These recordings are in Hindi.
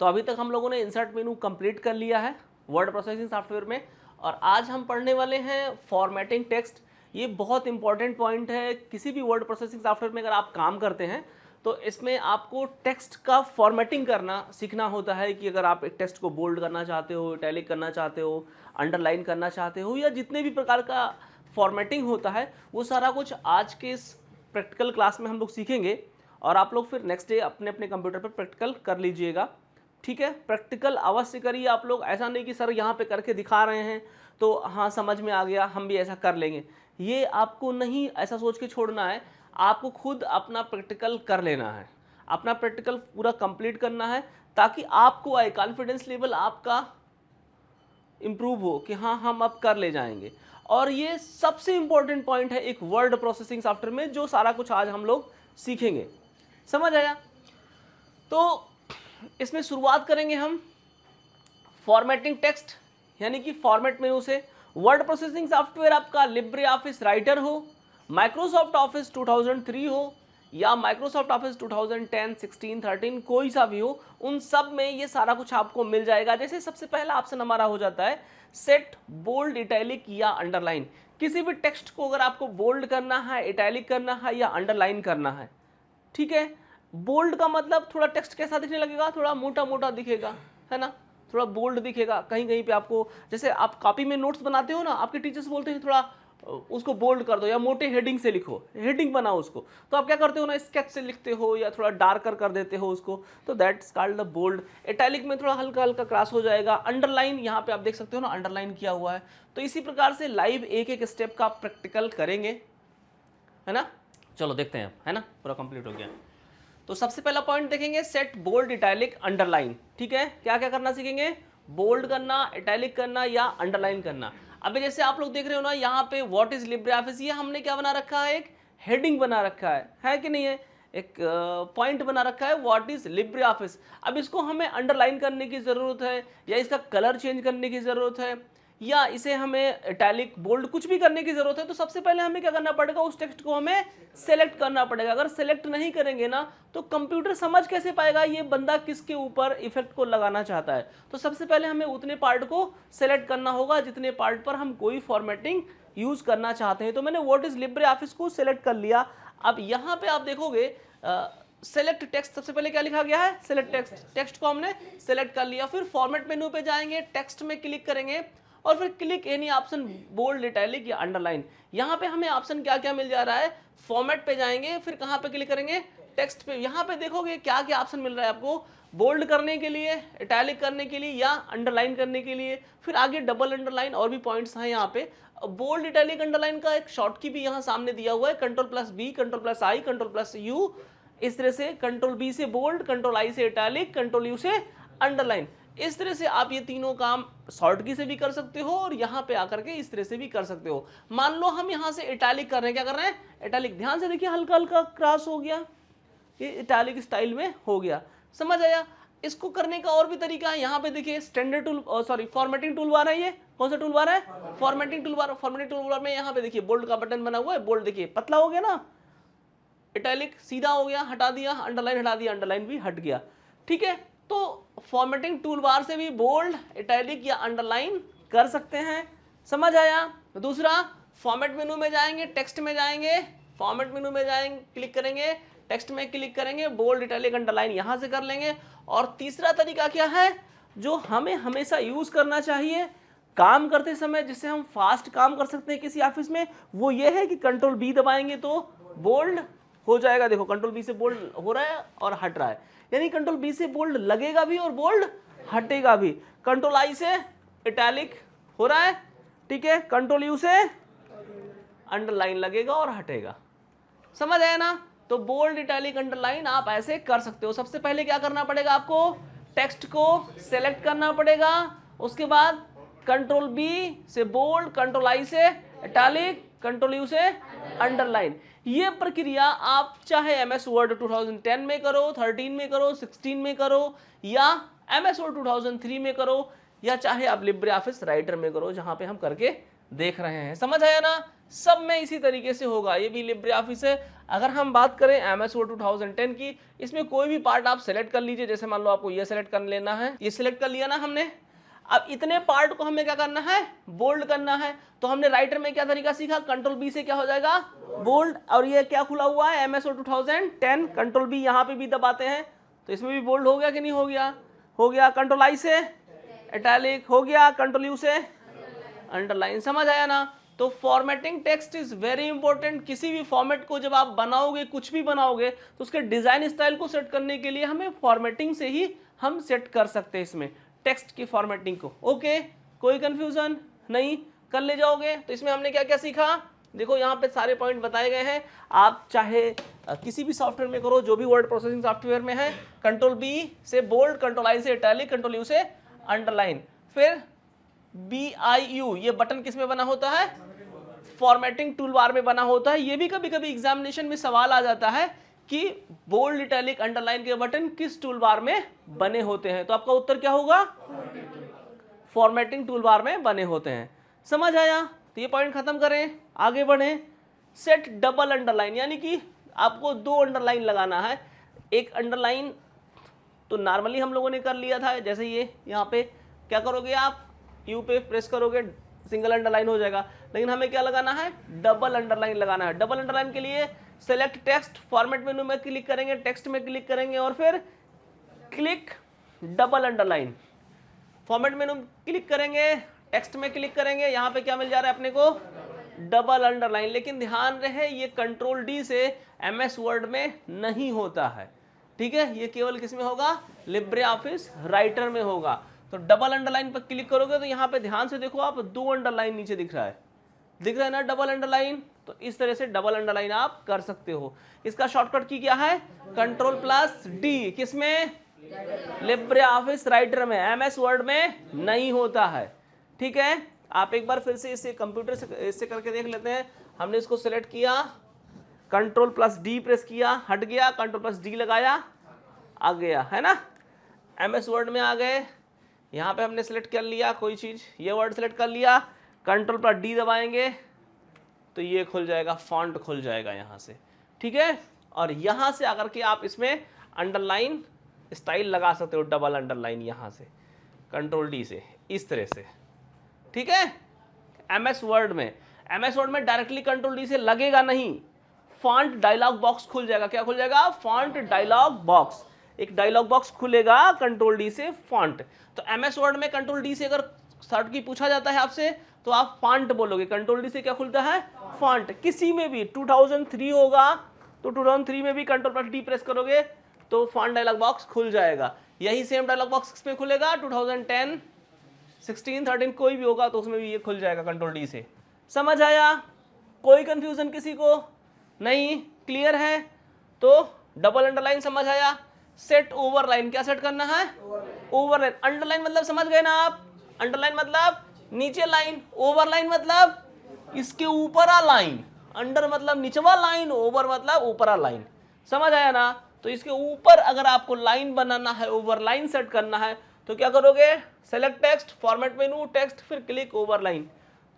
तो अभी तक हम लोगों ने इंसर्ट मेनू कंप्लीट कर लिया है वर्ड प्रोसेसिंग सॉफ्टवेयर में, और आज हम पढ़ने वाले हैं फॉर्मेटिंग टेक्स्ट। ये बहुत इंपॉर्टेंट पॉइंट है। किसी भी वर्ड प्रोसेसिंग सॉफ्टवेयर में अगर आप काम करते हैं तो इसमें आपको टेक्स्ट का फॉर्मेटिंग करना सीखना होता है कि अगर आप एक टेक्स्ट को बोल्ड करना चाहते हो, इटैलिक करना चाहते हो, अंडरलाइन करना चाहते हो, या जितने भी प्रकार का फॉर्मेटिंग होता है वो सारा कुछ आज के इस प्रैक्टिकल क्लास में हम लोग सीखेंगे। और आप लोग फिर नेक्स्ट डे अपने अपने कंप्यूटर पर प्रैक्टिकल कर लीजिएगा, ठीक है। प्रैक्टिकल अवश्य करिए आप लोग, ऐसा नहीं कि सर यहाँ पे करके दिखा रहे हैं तो हाँ समझ में आ गया हम भी ऐसा कर लेंगे, ये आपको नहीं ऐसा सोच के छोड़ना है। आपको खुद अपना प्रैक्टिकल कर लेना है, अपना प्रैक्टिकल पूरा कंप्लीट करना है, ताकि आपको आए कॉन्फिडेंस लेवल आपका इम्प्रूव हो कि हाँ हम अब कर ले जाएंगे। और ये सबसे इंपॉर्टेंट पॉइंट है एक वर्ड प्रोसेसिंग सॉफ्टवेयर में, जो सारा कुछ आज हम लोग सीखेंगे। समझ आया? तो इसमें शुरुआत करेंगे हम फॉर्मेटिंग टेक्स्ट यानी कि फॉर्मेट मेनू से। वर्ड प्रोसेसिंग सॉफ्टवेयर आपका लिब्रे ऑफिस राइटर हो, माइक्रोसॉफ्ट ऑफिस 2003 हो, या माइक्रोसॉफ्ट ऑफिस 2010, 16, 13 कोई सा भी हो, उन सब में ये सारा कुछ आपको मिल जाएगा। जैसे सबसे पहला ऑप्शन हमारा हो जाता है सेट बोल्ड, इटैलिक या अंडरलाइन। किसी भी टेक्स्ट को अगर आपको बोल्ड करना है, इटैलिक करना है या अंडरलाइन करना है, ठीक है। बोल्ड का मतलब थोड़ा टेक्स्ट कैसा दिखने लगेगा, थोड़ा मोटा मोटा दिखेगा, है ना, थोड़ा बोल्ड दिखेगा। कहीं कहीं पे आपको, जैसे आप कॉपी में नोट्स बनाते हो ना, आपके टीचर्स बोलते हैं थोड़ा उसको बोल्ड कर दो या मोटे हेडिंग से लिखो, हेडिंग बनाओ उसको, तो आप क्या करते हो ना, स्केच से लिखते हो या थोड़ा डार्कर कर देते हो उसको, तो that's called the bold. Italic में थोड़ा हल्का हल्का क्रॉस हो जाएगा। अंडरलाइन, यहाँ पे आप देख सकते हो ना अंडरलाइन किया हुआ है। तो इसी प्रकार से लाइव एक एक स्टेप का प्रैक्टिकल करेंगे, है ना। चलो देखते हैं, है ना, पूरा कंप्लीट हो गया। तो सबसे पहला पॉइंट देखेंगे सेट बोल्ड, इटैलिक, अंडरलाइन, ठीक है। क्या क्या करना सीखेंगे, बोल्ड करना, इटैलिक करना या अंडरलाइन करना। अभी जैसे आप लोग देख रहे हो ना यहाँ पे व्हाट इज लिब्रे ऑफिस, ये हमने क्या बना रखा है, एक हेडिंग बना रखा है कि नहीं है, एक पॉइंट बना रखा है व्हाट इज लिब्रे ऑफिस। अब इसको हमें अंडरलाइन करने की जरूरत है, या इसका कलर चेंज करने की जरूरत है, या इसे हमें इटैलिक बोल्ड कुछ भी करने की जरूरत है, तो सबसे पहले हमें क्या करना पड़ेगा, उस टेक्स्ट को हमें सेलेक्ट करना पड़ेगा। अगर सेलेक्ट नहीं करेंगे ना तो कंप्यूटर समझ कैसे पाएगा ये बंदा किसके ऊपर इफेक्ट को लगाना चाहता है। तो सबसे पहले हमें उतने पार्ट को सेलेक्ट करना होगा जितने पार्ट पर हम कोई फॉर्मेटिंग यूज करना चाहते हैं। तो मैंने व्हाट इज लिब्रे ऑफिस को सेलेक्ट कर लिया। अब यहाँ पे आप देखोगे सेलेक्ट टेक्स्ट, सबसे पहले क्या लिखा गया है, सेलेक्ट टेक्स्ट। टेक्स्ट को हमने सेलेक्ट कर लिया। फिर फॉर्मेट मेनू पे जाएंगे, टेक्स्ट में क्लिक करेंगे और फिर click any option bold, italic या अंडरलाइन। यहाँ पे हमें ऑप्शन क्या क्या मिल जा रहा है, फॉर्मेट पे जाएंगे, फिर कहाँ पे क्लिक करेंगे, टेक्स्ट पे। यहाँ पे देखोगे क्या क्या ऑप्शन मिल रहा है आपको, बोल्ड करने के लिए, इटैलिक करने के लिए या अंडरलाइन करने के लिए। फिर आगे डबल अंडरलाइन और भी पॉइंट्स हैं यहाँ पे। बोल्ड, इटैलिक, अंडरलाइन का एक शॉर्ट की भी यहाँ सामने दिया हुआ है, कंट्रोल+B, कंट्रोल+I, कंट्रोल+U। इस तरह से कंट्रोल B से बोल्ड, कंट्रोल I से इटैलिक, कंट्रोल U से अंडरलाइन। इस तरह से आप ये तीनों काम शॉर्ट की से भी कर सकते हो और यहाँ पे आकर के इस तरह से भी कर सकते हो। मान लो हम यहाँ से इटैलिक कर रहे हैं, क्या कर रहे हैं, इटैलिक। ध्यान से देखिए हल्का हल्का क्रॉस हो गया, ये इटैलिक स्टाइल में हो गया। समझ आया? इसको करने का और भी तरीका है। यहाँ पे देखिए standard tool, sorry formatting tool bar है। ये कौन सा टूल बार है, formatting tool bar. Formatting tool bar में यहाँ पे देखिए बोल्ड का बटन बना हुआ है। बोल्ड देखिए पतला हो गया ना, इटैलिक सीधा हो गया, हटा दिया, अंडरलाइन हटा दिया, अंडरलाइन भी हट गया, ठीक है। तो फॉर्मेटिंग टूल बार से भी बोल्ड, इटैलिक या अंडरलाइन कर सकते हैं। समझ आया? दूसरा, फॉर्मेट मेनू में जाएंगे, टेक्स्ट में जाएंगे, फॉर्मेट मेनू में जाएंगे, क्लिक करेंगे, टेक्स्ट में क्लिक करेंगे, बोल्ड, इटैलिक, अंडरलाइन यहां से कर लेंगे। और तीसरा तरीका क्या है जो हमें हमेशा यूज करना चाहिए काम करते समय, जिससे हम फास्ट काम कर सकते हैं किसी ऑफिस में, वो ये है कि कंट्रोल B दबाएंगे तो बोल्ड हो जाएगा। देखो कंट्रोल B से बोल्ड हो रहा है और हट रहा है, यानी कंट्रोल B से बोल्ड लगेगा भी और बोल्ड हटेगा भी। कंट्रोल I से इटैलिक हो रहा है, ठीक है, कंट्रोल U से अंडरलाइन लगेगा और हटेगा। समझ आया ना? तो बोल्ड, इटैलिक, अंडरलाइन आप ऐसे कर सकते हो। सबसे पहले क्या करना पड़ेगा आपको, टेक्स्ट को सेलेक्ट करना पड़ेगा, उसके बाद कंट्रोल B से बोल्ड, कंट्रोल I से इटैलिक, कंट्रोल U से अंडरलाइन। ये प्रक्रिया आप चाहे MS वर्ड 2010 में करो, 13 में करो, 16 में करो, या MS वर्ड 2003 में करो, या चाहे आप लिब्रे ऑफिस राइटर में करो, जहां पे हम करके देख रहे हैं। समझ आया ना? सब में इसी तरीके से होगा। ये भी लिब्रे ऑफिस है। अगर हम बात करें MS Word 2010 की, इसमें कोई भी पार्ट आप सेलेक्ट कर लीजिए। जैसे मान लो आपको ये सेलेक्ट कर लेना है, ये सिलेक्ट कर लिया ना हमने। अब इतने पार्ट को हमें क्या करना है, बोल्ड करना है। तो हमने राइटर में क्या तरीका सीखा, कंट्रोल-B से क्या हो जाएगा, बोल्ड। और ये क्या खुला हुआ है, MS Word 2010, कंट्रोल-B यहाँ पे भी दबाते हैं तो इसमें भी बोल्ड हो गया कि नहीं हो गया, हो गया। कंट्रोल-I से इटैलिक हो गया, कंट्रोल-U से अंडरलाइन। समझ आया ना। तो formatting text is very important. किसी भी फॉर्मेट को जब आप बनाओगे, कुछ भी बनाओगे, तो उसके डिजाइन स्टाइल को सेट करने के लिए हमें फॉर्मेटिंग से ही हम सेट कर सकते हैं इसमें टेक्स्ट की फॉर्मेटिंग को। ओके, कोई कंफ्यूजन नहीं, कर ले जाओगे। तो इसमें हमने क्या क्या सीखा, देखो यहाँ पे सारे पॉइंट बताए गए हैं। आप चाहे किसी भी सॉफ्टवेयर में करो, जो भी वर्ड प्रोसेसिंग सॉफ्टवेयर में है, कंट्रोल-B से बोल्ड, कंट्रोल-I से इटैलिक, कंट्रोल-U से अंडरलाइन, फिर BIU ये बटन किस में बना होता है, फॉर्मेटिंग टूल बार में बना होता है। ये भी कभी कभी एग्जामिनेशन में सवाल आ जाता है कि बोल्ड, इटैलिक, अंडरलाइन के बटन किस टूल बार में बने होते हैं। तो आपका उत्तर क्या होगा, फॉर्मेटिंग टूल बार में बने होते हैं। समझ आया। तो ये पॉइंट खत्म करें, आगे बढ़ें। सेट डबल अंडरलाइन, यानी कि आपको 2 अंडरलाइन लगाना है। एक अंडरलाइन तो नॉर्मली हम लोगों ने कर लिया था, जैसे ये यहाँ पे क्या करोगे आप, यू पे प्रेस करोगे, सिंगल अंडरलाइन हो जाएगा। लेकिन हमें क्या लगाना है, डबल अंडरलाइन लगाना है। डबल अंडरलाइन के लिए सेलेक्ट टेक्स्ट, फॉर्मेट मेनू में क्लिक करेंगे, टेक्स्ट में क्लिक करेंगे और फिर क्लिक डबल अंडरलाइन। फॉर्मेट मेनू क्लिक करेंगे, टेक्स्ट में क्लिक करेंगे, यहाँ पे क्या मिल जा रहा है अपने को, डबल अंडरलाइन। लेकिन ध्यान रहे ये कंट्रोल-D से MS वर्ड में नहीं होता है, ठीक है। ये केवल किस में होगा, लिब्रे ऑफिस राइटर में होगा। तो डबल अंडरलाइन पर क्लिक करोगे तो यहाँ पे ध्यान से देखो आप, 2 अंडरलाइन नीचे दिख रहा है, दिख रहा है ना डबल अंडरलाइन। तो इस तरह से डबल अंडरलाइन आप कर सकते हो। इसका शॉर्टकट की क्या है, कंट्रोल+D, किसमें, लिब्रे ऑफिस राइटर में, MS वर्ड में नहीं होता है, ठीक है। आप एक बार फिर से इसे कंप्यूटर से इससे करके देख लेते हैं। हमने इसको सिलेक्ट किया, कंट्रोल+D प्रेस किया, हट गया, कंट्रोल+D लगाया, आ गया, है ना, MS वर्ड में आ गए। यहाँ पे हमने सेलेक्ट कर लिया कोई चीज़, ये वर्ड सेलेक्ट कर लिया, कंट्रोल+D दबाएंगे तो ये खुल जाएगा, फॉन्ट खुल जाएगा यहाँ से, ठीक है। और यहाँ से आकर के आप इसमें अंडरलाइन स्टाइल लगा सकते हो, डबल अंडरलाइन यहाँ से कंट्रोल-D से, इस तरह से, ठीक है। MS वर्ड में डायरेक्टली कंट्रोल-D से लगेगा नहीं, फॉन्ट डायलॉग बॉक्स खुल जाएगा। क्या खुल जाएगा, फॉन्ट डायलॉग बॉक्स, एक डायलॉग बॉक्स खुलेगा कंट्रोल-D से फॉन्ट। तो MS वर्ड में कंट्रोल-D से अगर शॉर्ट की पूछा जाता है आपसे तो आप फॉन्ट बोलोगे, कंट्रोल-D से क्या खुलता है, फॉन्ट। किसी में भी 2003 होगा तो 2003 में भी कंट्रोल+D प्रेस करोगे तो फॉन्ट डायलॉग बॉक्स खुल जाएगा। यही सेम डायलॉग बॉक्स किसमें खुलेगा, 2010, 16, 13 कोई भी होगा तो उसमें भी ये खुल जाएगा कंट्रोल-D से। समझ आया, कोई कंफ्यूजन किसी को नहीं, क्लियर है। तो डबल अंडरलाइन समझ आया। सेट ओवरलाइन, क्या सेट करना है, ओवरलाइन। अंडरलाइन मतलब समझ गए ना आप, अंडरलाइन मतलब नीचे लाइन, ओवरलाइन मतलब इसके ऊपर आ लाइन। अंडर मतलब निचवा लाइन, ओवर मतलब ऊपर आ लाइन। समझ आया ना। तो इसके ऊपर अगर आपको लाइन बनाना है, ओवरलाइन सेट करना है, तो क्या करोगे, सेलेक्ट टेक्स्ट, फॉर्मेट मेनू, टेक्स्ट, फिर क्लिक ओवरलाइन।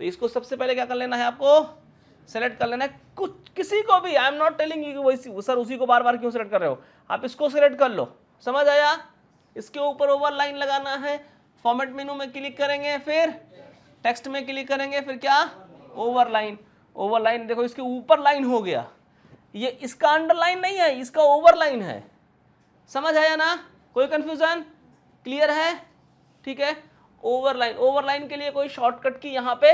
तो इसको सबसे पहले क्या कर लेना है, आपको सेलेक्ट कर लेना है। कुछ किसी को भी, I am not telling you वैसी सर उसी को बार बार क्यों सेलेक्ट कर रहे हो, आप इसको सेलेक्ट कर लो। समझ आया। इसके ऊपर ओवरलाइन लगाना है, फॉर्मेट मेनू में क्लिक करेंगे, फिर टेक्स्ट में क्लिक करेंगे, फिर क्या, ओवरलाइन। ओवरलाइन देखो इसके ऊपर लाइन हो गया, ये इसका अंडरलाइन नहीं है, इसका ओवरलाइन है। समझ आया ना, कोई कंफ्यूजन, क्लियर है, ठीक है। ओवरलाइन, ओवरलाइन के लिए कोई शॉर्टकट की यहाँ पे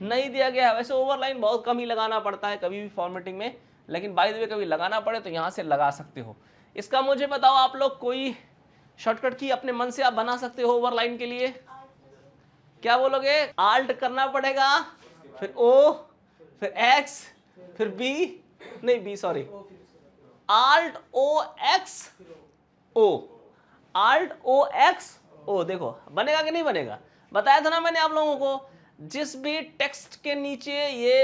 नहीं दिया गया है। वैसे ओवरलाइन बहुत कम ही लगाना पड़ता है कभी भी फॉर्मेटिंग में, लेकिन बाय द वे कभी लगाना पड़े तो यहाँ से लगा सकते हो। इसका मुझे बताओ आप लोग, कोई शॉर्टकट की अपने मन से आप बना सकते हो ओवरलाइन के लिए, क्या बोलोगे, आल्ट करना पड़ेगा, फिर O, फिर X, फिर B, नहीं B sorry, alt OX O, alt OX O। देखो बनेगा कि नहीं बनेगा, बताया था ना मैंने आप लोगों को। जिस भी टेक्स्ट के नीचे ये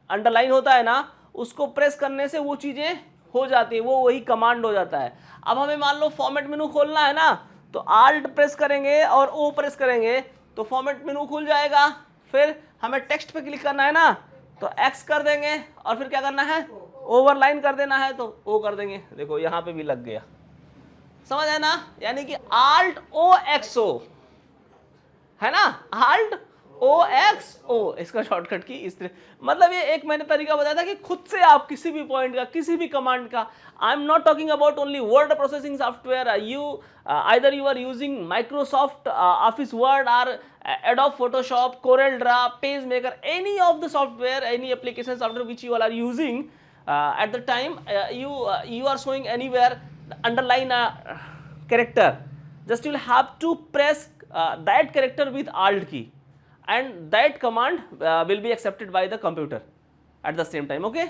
अंडरलाइन होता है ना, उसको प्रेस करने से वो चीजें हो जाती है, वो वही कमांड हो जाता है। अब हमें मान लो फॉर्मेट मेनू खोलना है ना, तो आल्ट प्रेस करेंगे और O प्रेस करेंगे तो फॉर्मेट मेनू खुल जाएगा। फिर हमें टेक्स्ट पे क्लिक करना है ना, तो x कर देंगे और फिर क्या करना है, ओवरलाइन कर देना है तो O कर देंगे। देखो यहाँ पे भी लग गया, समझ है ना, यानी कि Alt O X O है ना, Alt O X O इसका शॉर्टकट की इस तरह, मतलब ये एक मैंने तरीका बताया था कि खुद से आप किसी भी पॉइंट का, किसी भी कमांड का, I am not talking about only word processing software, you either you are using Microsoft Office Word or Adobe Photoshop, Corel Draw, PageMaker, any of the software, any application software which you all are using at the time, you are showing anywhere the underline character, just you will have to press that character with Alt key and that command will be accepted by the computer at the same time, okay?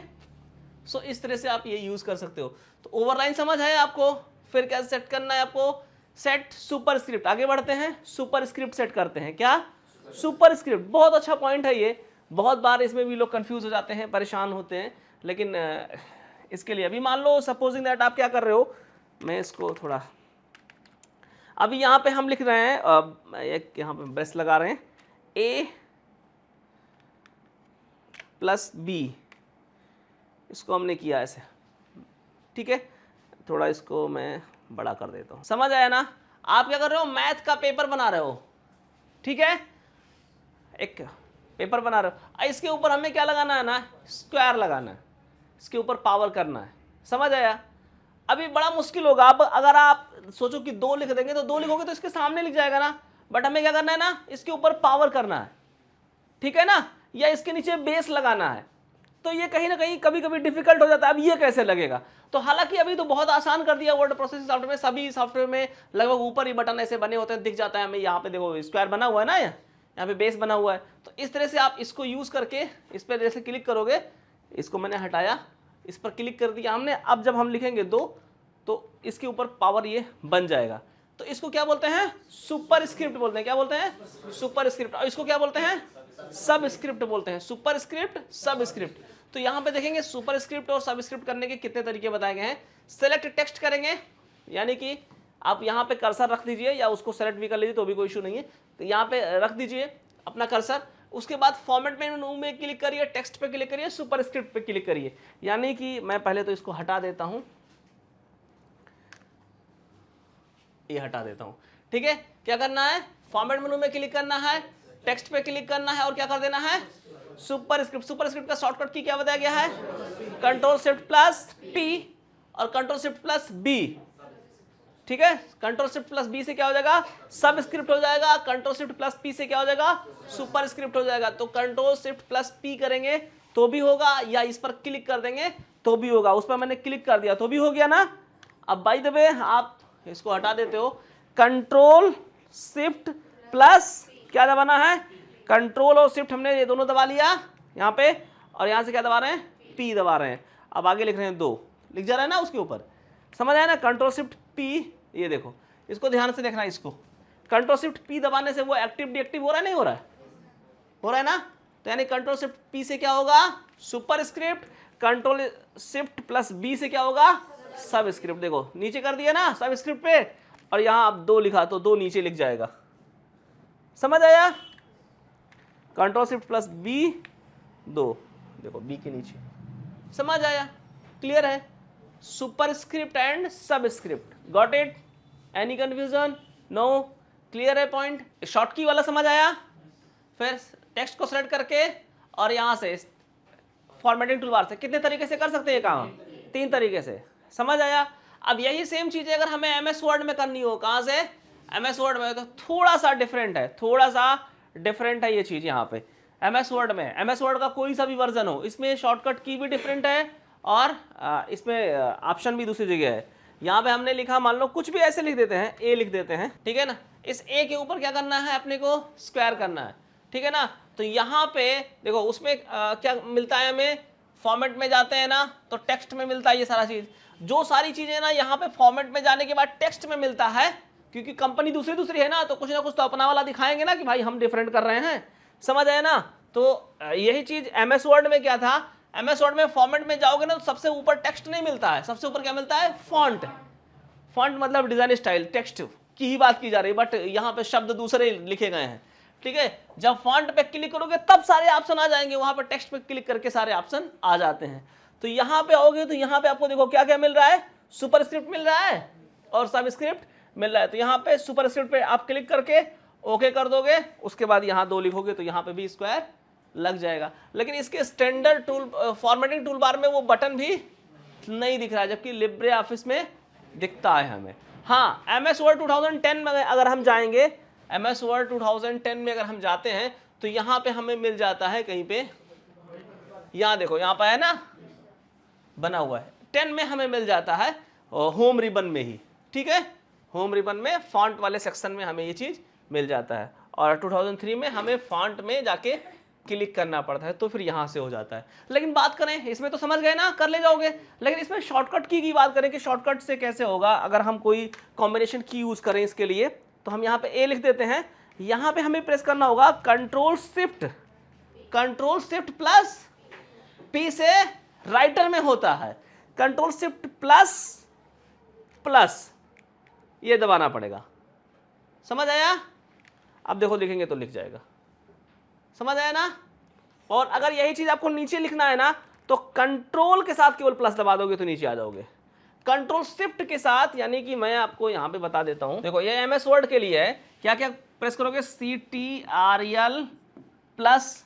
So इस तरह से आप ये यूज कर सकते हो। तो ओवरलाइन समझ है आपको, फिर क्या सेट करना है आपको, सेट सुपरस्क्रिप्ट। आगे बढ़ते हैं, सुपरस्क्रिप्ट सेट करते हैं। क्या सुपरस्क्रिप्ट, बहुत अच्छा पॉइंट है ये, बहुत बार इसमें भी लोग कंफ्यूज हो जाते हैं, परेशान होते हैं, लेकिन इसके लिए अभी मान लो सपोजिंग दैट आप क्या कर रहे हो, मैं इसको थोड़ा, अभी यहाँ पे हम लिख रहे हैं, एक यहाँ पे ब्रेस लगा रहे हैं, A प्लस B, इसको हमने किया ऐसे, ठीक है, थोड़ा इसको मैं बड़ा कर देता हूँ, समझ आया ना। आप क्या कर रहे हो, मैथ का पेपर बना रहे हो, ठीक है, एक पेपर बना रहे हो, इसके ऊपर हमें क्या लगाना है ना, स्क्वायर लगाना है, इसके ऊपर पावर करना है, समझ आया। अभी बड़ा मुश्किल होगा, अब अगर आप सोचो कि 2 लिख देंगे तो 2 लिखोगे तो इसके सामने लिख जाएगा ना, बट हमें क्या करना है ना, इसके ऊपर पावर करना है, ठीक है ना, या इसके नीचे बेस लगाना है, तो ये कहीं ना कहीं कभी कभी डिफिकल्ट हो जाता है। अब ये कैसे लगेगा, तो हालांकि अभी तो बहुत आसान कर दिया वर्ड प्रोसेसिंग सॉफ्टवेयर में, सभी सॉफ्टवेयर में लगभग ऊपर ही बटन ऐसे बने होते हैं, दिख जाता है हमें, यहाँ पे देखो स्क्वायर बना हुआ है ना, यहाँ पे बेस बना हुआ है, तो इस तरह से आप इसको यूज करके इस पर जैसे क्लिक करोगे, इसको मैंने हटाया, इस पर क्लिक कर दिया हमने, अब जब हम लिखेंगे 2 तो इसके ऊपर पावर ये बन जाएगा, तो इसको क्या बोलते हैं, सुपर स्क्रिप्ट बोलते हैं। क्या बोलते हैं, सुपर स्क्रिप्ट। और इसको क्या बोलते हैं, सब स्क्रिप्ट बोलते हैं, सुपर स्क्रिप्ट, सब स्क्रिप्ट। तो यहाँ पे देखेंगे सुपर स्क्रिप्ट और सब स्क्रिप्ट करने के कितने तरीके बताए गए हैं। सेलेक्ट टेक्स्ट करेंगे, यानी कि आप यहाँ पे कर्सर रख दीजिए या उसको सेलेक्ट भी कर लीजिए तो भी कोई इशू नहीं है, तो यहाँ पे रख दीजिए अपना कर्सर, उसके बाद फॉर्मेट मेनू में क्लिक करिए, टेक्स्ट पे क्लिक करिए, सुपर स्क्रिप्ट पे क्लिक करिए। यानी कि मैं पहले तो इसको हटा देता हूँ, ये हटा देता हूँ, ठीक है। क्या करना है, फॉर्मेट मेनू में क्लिक करना है, टेक्स्ट पे क्लिक करना है और क्या कर देना है, सुपर स्क्रिप्ट। सुपर स्क्रिप्ट का शॉर्टकट की क्या बताया गया है, कंट्रोल शिफ्ट प्लस P और कंट्रोल शिफ्ट प्लस B, ठीक है। कंट्रोल शिफ्ट प्लस B से क्या हो जाएगा, सब स्क्रिप्ट हो जाएगा, कंट्रोल शिफ्ट प्लस P से क्या हो जाएगा, सुपर स्क्रिप्ट हो जाएगा। तो कंट्रोल शिफ्ट प्लस P करेंगे तो भी होगा, या इस पर क्लिक कर देंगे तो भी होगा। उस पर मैंने क्लिक कर दिया तो भी हो गया ना। अब बाय द वे आप इसको हटा देते हो, कंट्रोल शिफ्ट प्लस क्या दबाना है, कंट्रोल और शिफ्ट हमने ये दोनों दबा लिया यहाँ पे, और यहाँ से क्या दबा रहे हैं, P दबा रहे हैं। अब आगे लिख रहे हैं 2, लिख जा रहा है ना उसके ऊपर, समझ आया ना। कंट्रोल शिफ्ट P, ये देखो, इसको ध्यान से देखना, इसको कंट्रोल शिफ्ट P दबाने से वो एक्टिव डीएक्टिव हो रहा है, नहीं हो रहा है, हो रहा है ना। तो यानी कंट्रोल शिफ्ट P से क्या होगा, super script, control shift plus B से क्या होगा, सब स्क्रिप्ट। देखो नीचे कर दिया ना सब स्क्रिप्ट पे, और यहाँ आप 2 लिखा तो 2 नीचे लिख जाएगा, समझ आया। कंट्रोल शिफ्ट प्लस B 2, देखो B के नीचे, समझ आया, क्लियर है। Superscript and subscript, got it, any confusion, no, clear है पॉइंट। शॉर्ट की वाला समझ आया। फिर टेक्स्ट को सेलेक्ट करके और यहाँ से फॉर्मेटिंग टूलबार से कितने तरीके से कर सकते हैं काम, 3 तरीके से, समझ आया। अब यही सेम चीजें अगर हमें MS वर्ड में करनी हो, कहाँ से, MS वर्ड में, तो थोड़ा सा डिफरेंट है, थोड़ा सा डिफरेंट है ये चीज यहाँ पे। MS वर्ड में, MS वर्ड का कोई सा भी वर्जन हो, इसमें शॉर्टकट की भी डिफरेंट है और इसमें ऑप्शन भी दूसरी जगह है। यहाँ पे हमने लिखा, मान लो कुछ भी ऐसे लिख देते हैं, A लिख देते हैं, ठीक है ना। इस A के ऊपर क्या करना है, अपने को स्क्वायर करना है, ठीक है ना। तो यहाँ पे देखो उसमें क्या मिलता है हमें, फॉर्मेट में जाते हैं ना तो टेक्स्ट में मिलता है ये सारा चीज। जो सारी चीजें ना यहाँ पे फॉर्मेट में जाने के बाद टेक्स्ट में मिलता है, क्योंकि कंपनी दूसरी दूसरी है ना, तो कुछ ना कुछ तो अपना वाला दिखाएंगे ना कि भाई हम डिफरेंट कर रहे हैं, समझ आया ना। तो यही चीज MS वर्ड में क्या था, MS वर्ड में फॉर्मेट में जाओगे ना तो सबसे ऊपर टेक्स्ट नहीं मिलता है, सबसे ऊपर क्या मिलता है, फॉन्ट। फॉन्ट मतलब डिजाइन स्टाइल, टेक्स्ट की ही बात की जा रही है, बट यहाँ पे शब्द दूसरे लिखे गए हैं, ठीक है, जब फॉन्ट पे क्लिक करोगे तब सारे ऑप्शन आ जाएंगे, वहां पर टेक्स्ट पे क्लिक करके सारे ऑप्शन आ जाते हैं। तो यहां पे आओगे तो यहां पे आपको देखो क्या क्या मिल रहा है, सुपरस्क्रिप्ट मिल रहा है और सबस्क्रिप्ट मिल रहा है। तो यहाँ पे सुपरस्क्रिप्ट पे आप क्लिक करके ओके कर दोगे, उसके बाद यहाँ 2 लिखोगे तो यहाँ पे भी स्क्वायर लग जाएगा। लेकिन इसके standard tool formatting tool bar में वो बटन भी नहीं दिख रहा है, जबकि लिब्रे ऑफिस में दिखता है हमें। हाँ, MS वर्ड 2010 में अगर हम जाएंगे, MS वर्ड 2010 में अगर हम जाते हैं तो यहाँ पे हमें मिल जाता है कहीं पे, यहाँ देखो यहाँ पे है ना बना हुआ है, 10 में हमें मिल जाता है होम रिबन में ही, ठीक है, होम रिबन में फॉन्ट वाले सेक्शन में हमें ये चीज मिल जाता है। और 2003 में हमें फॉन्ट में जाके क्लिक करना पड़ता है, तो फिर यहाँ से हो जाता है। लेकिन बात करें इसमें, तो समझ गए ना, कर ले जाओगे। लेकिन इसमें शॉर्टकट की बात करें कि शॉर्टकट से कैसे होगा, अगर हम कोई कॉम्बिनेशन की यूज करें इसके लिए, तो हम यहाँ पे ए लिख देते हैं, यहाँ पे हमें प्रेस करना होगा कंट्रोल शिफ्ट प्लस पी से राइटर में होता है, कंट्रोल शिफ्ट प्लस ये दबाना पड़ेगा। समझ आया? अब देखो लिखेंगे तो लिख जाएगा, समझ आया ना। और अगर यही चीज आपको नीचे लिखना है ना, तो कंट्रोल के साथ केवल प्लस दबा दोगे तो नीचे आ जाओगे। कंट्रोल शिफ्ट के साथ, यानी कि मैं आपको यहां पे बता देता हूं, देखो ये MS वर्ड के लिए है, क्या क्या प्रेस करोगे, CTRL प्लस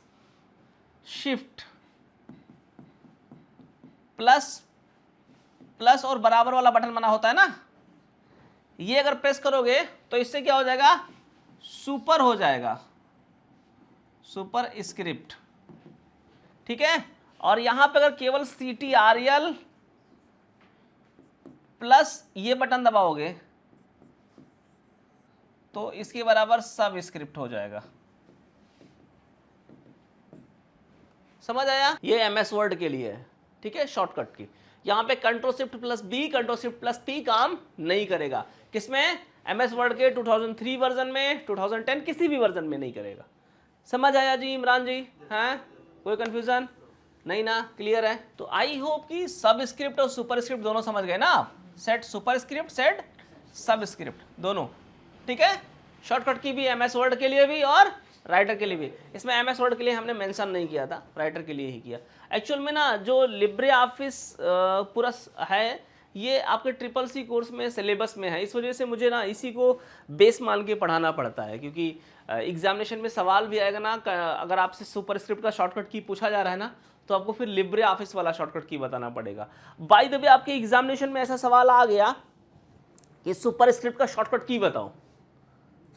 शिफ्ट प्लस और बराबर वाला बटन बना होता है ना, ये अगर प्रेस करोगे तो इससे क्या हो जाएगा, सुपर हो जाएगा, सुपर स्क्रिप्ट, ठीक है। और यहां पे अगर केवल CTRL प्लस ये बटन दबाओगे तो इसके बराबर सब स्क्रिप्ट हो जाएगा। समझ आया? ये MS वर्ड के लिए है, ठीक है, शॉर्टकट की। यहां पे control shift plus B, control shift plus P काम नहीं करेगा। किसमें? MS वर्ड के 2003 वर्जन में, 2010 किसी भी वर्जन में नहीं करेगा। समझ आया जी इमरान जी? हैं, कोई कंफ्यूजन नहीं ना? क्लियर है? तो आई होप कि सब स्क्रिप्ट और सुपर स्क्रिप्ट दोनों समझ गए ना आप, सेट सुपर स्क्रिप्ट, सेट सब स्क्रिप्ट दोनों, ठीक है। शॉर्टकट की भी MS वर्ड के लिए भी और राइटर के लिए भी। इसमें MS वर्ड के लिए हमने मेंशन नहीं किया था, राइटर के लिए ही किया। एक्चुअल में ना जो लिब्रे ऑफिस पूरा है, ये आपके CCC कोर्स में सिलेबस में है, इस वजह से मुझे ना इसी को बेस मान के पढ़ाना पड़ता है, क्योंकि एग्जामिनेशन में सवाल भी आएगा ना, अगर आपसे सुपर स्क्रिप्ट का शॉर्टकट की पूछा जा रहा है ना, तो आपको फिर लिब्रे ऑफिस वाला शॉर्टकट की बताना पड़ेगा। बाय द वे आपके एग्जामिनेशन में ऐसा सवाल आ गया कि सुपर स्क्रिप्ट का शॉर्टकट की बताओ,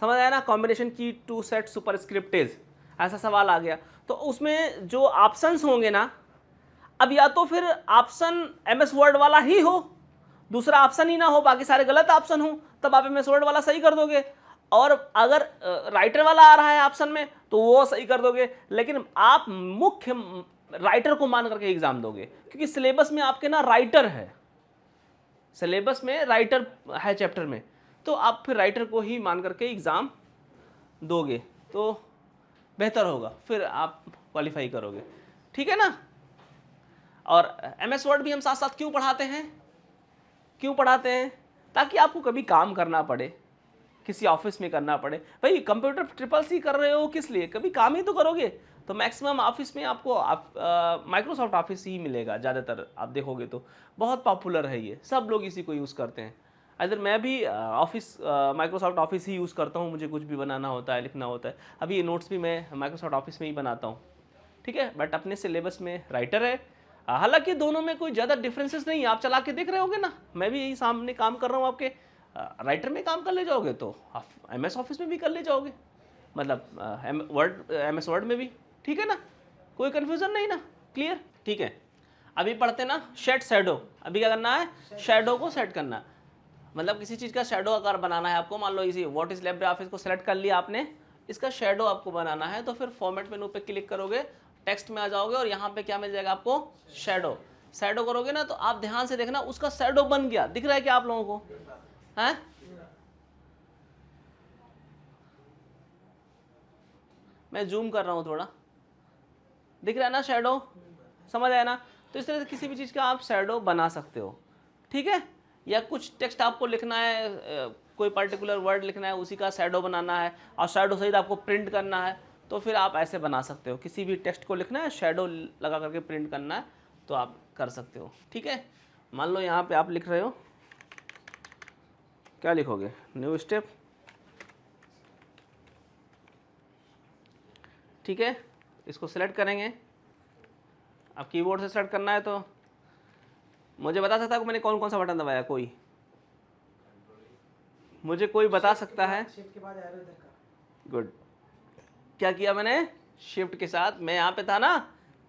समझ आया ना, combination key to set superscript is, ऐसा सवाल आ गया, तो उसमें जो ऑप्शंस होंगे ना, अब या तो फिर ऑप्शन MS वर्ड वाला ही हो, दूसरा ऑप्शन ही ना हो, बाकी सारे गलत ऑप्शन हो, तब आप MS वर्ड वाला सही कर दोगे। और अगर राइटर वाला आ रहा है ऑप्शन में तो वो सही कर दोगे, लेकिन आप मुख्य राइटर को मान करके एग्जाम दोगे, क्योंकि सिलेबस में आपके ना राइटर है, सिलेबस में राइटर है चैप्टर में, तो आप फिर राइटर को ही मान करके एग्जाम दोगे तो बेहतर होगा, फिर आप क्वालिफाई करोगे, ठीक है ना। और MS वर्ड भी हम साथ साथ क्यों पढ़ाते हैं, ताकि आपको कभी काम करना पड़े, किसी ऑफिस में करना पड़े। भाई कंप्यूटर CCC कर रहे हो किस लिए, कभी काम ही तो करोगे, तो मैक्सिमम ऑफिस में आपको माइक्रोसॉफ्ट ऑफिस ही मिलेगा ज़्यादातर, आप देखोगे तो बहुत पॉपुलर है ये, सब लोग इसी को यूज़ करते हैं। अगर मैं भी माइक्रोसॉफ्ट ऑफिस ही यूज़ करता हूँ, मुझे कुछ भी बनाना होता है, लिखना होता है, अभी ये नोट्स भी मैं माइक्रोसॉफ्ट ऑफिस में ही बनाता हूँ, ठीक है। बट अपने सिलेबस में राइटर है, हालांकि दोनों में कोई ज़्यादा डिफरेंसेस नहीं है, आप चला के देख रहे होगे ना, मैं भी यही सामने काम कर रहा हूँ, आपके राइटर में काम कर ले जाओगे तो आप MS ऑफिस में भी कर ले जाओगे, मतलब MS वर्ड में भी, ठीक है ना, कोई कन्फ्यूज़न नहीं ना, क्लियर, ठीक है। अभी पढ़ते ना शेड शैडो, अभी क्या करना है, शैडो को सेट करना, मतलब किसी चीज़ का शैडो आकार बनाना है आपको, मान लो इसी व्हाट इज लिब्रे ऑफिस को सेलेक्ट कर लिया आपने, इसका शैडो आपको बनाना है, तो फिर फॉर्मेट मेनू पे क्लिक करोगे, टेक्स्ट में आ जाओगे और यहाँ पे क्या मिल जाएगा आपको, शैडो करोगे ना, तो आप ध्यान से देखना उसका शैडो बन गया, दिख रहा है क्या आप लोगों को, हैं? मैं जूम कर रहा हूँ थोड़ा, दिख रहा है ना शैडो, समझ आया ना। तो इस तरह से किसी भी चीज़ का आप शैडो बना सकते हो, ठीक है। या कुछ टेक्स्ट आपको लिखना है, कोई पर्टिकुलर वर्ड लिखना है, उसी का शैडो बनाना है और शैडो सहित आपको प्रिंट करना है, तो फिर आप ऐसे बना सकते हो। किसी भी टेक्स्ट को लिखना है, शैडो लगा करके प्रिंट करना है, तो आप कर सकते हो। ठीक है, मान लो यहाँ पे आप लिख रहे हो, क्या लिखोगे, न्यू स्टेप। ठीक है, इसको सिलेक्ट करेंगे। अब कीबोर्ड से सेलेक्ट करना है, तो मुझे बता सकता है मैंने कौन कौन सा बटन दबाया? कोई मुझे कोई बता सकता है? शिफ्ट के बाद एरो तक का। गुड। क्या किया मैंने? शिफ्ट के साथ। मैं यहाँ पे था ना,